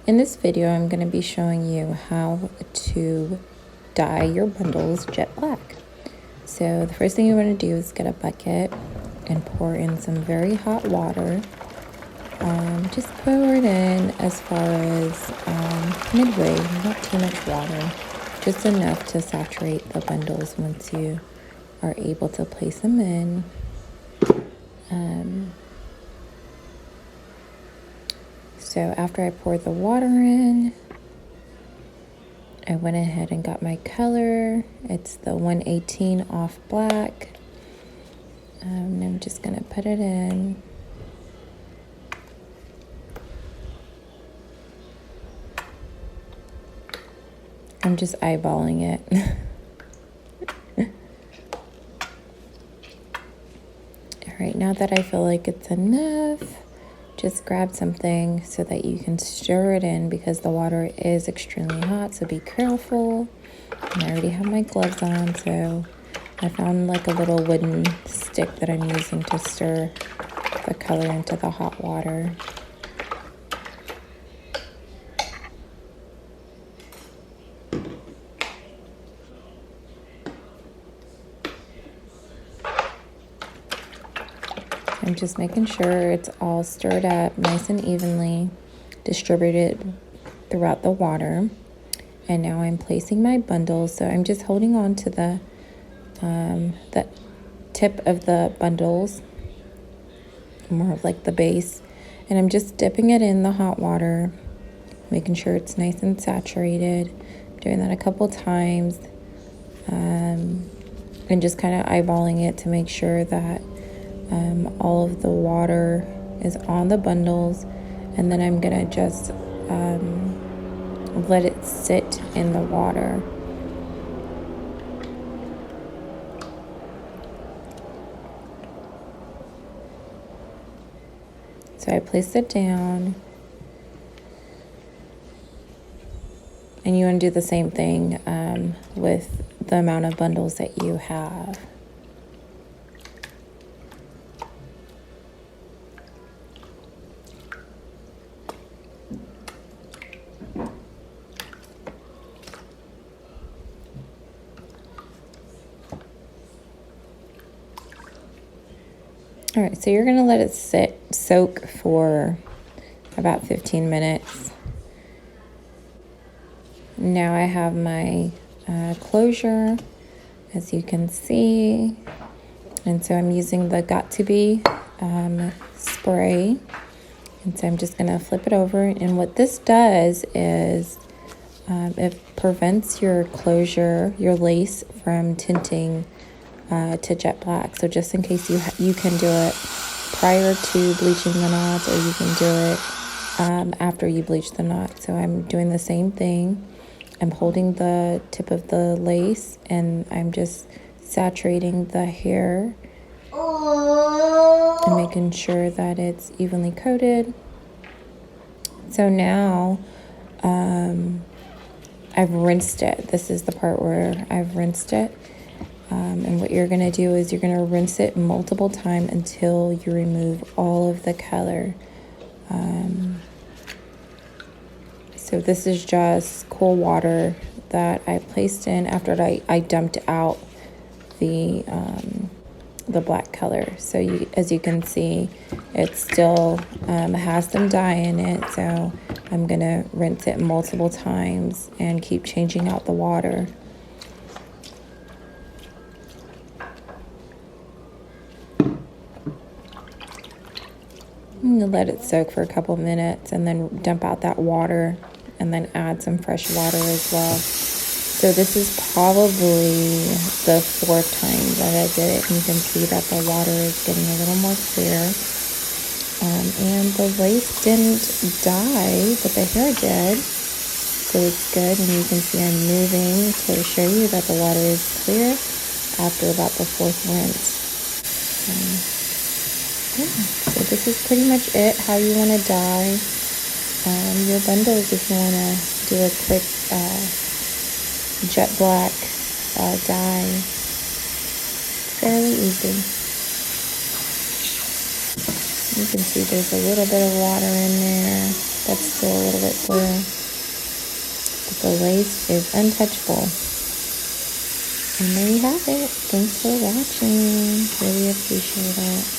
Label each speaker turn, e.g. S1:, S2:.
S1: In this video, I'm going to be showing you how to dye your bundles jet black. So the first thing you want to do is get a bucket and pour in some very hot water. Just pour it in as far as midway, not too much water, just enough to saturate the bundles once you are able to place them in. So after I poured the water in, I went ahead and got my color. It's the 118 off black. And I'm just gonna put it in. I'm just eyeballing it. All right, now that I feel like it's enough, just grab something so that you can stir it in because the water is extremely hot, so be careful. And I already have my gloves on, so I found like a little wooden stick that I'm using to stir the color into the hot water. I'm just making sure it's all stirred up nice and evenly distributed throughout the water. And now I'm placing my bundles. So I'm just holding on to the tip of the bundles, more of like the base. And I'm just dipping it in the hot water, making sure it's nice and saturated. I'm doing that a couple times. And just kind of eyeballing it to make sure that all of the water is on the bundles, and then I'm gonna just let it sit in the water. So I placed it down, and you want to do the same thing with the amount of bundles that you have. All right, so you're gonna let it soak for about 15 minutes. Now I have my closure, as you can see. And so I'm using the Got To Be spray. And so I'm just gonna flip it over. And what this does is it prevents your closure, your lace, from tinting to jet black. So just in case you can do it prior to bleaching the knots, or you can do it after you bleach the knots. So I'm doing the same thing. I'm holding the tip of the lace and I'm just saturating the hair and making sure that it's evenly coated. So now I've rinsed it. This is the part where I've rinsed it. And what you're going to do is you're going to rinse it multiple times until you remove all of the color. So this is just cool water that I placed in after I dumped out the black color. So as you can see, it still has some dye in it. So I'm going to rinse it multiple times and keep changing out the water. I'm gonna let it soak for a couple minutes and then dump out that water and then add some fresh water as well. So this is probably the 4th time that I did it. And you can see that the water is getting a little more clear. And the lace didn't dye, but the hair did. So it's good. And you can see I'm moving to show you that the water is clear after about the 4th rinse. So this is pretty much it, how you want to dye your bundles if you want to do a quick jet black dye. Fairly easy. You can see there's a little bit of water in there. That's still a little bit blue. But the lace is untouchable. And there you have it. Thanks for watching. Really appreciate it.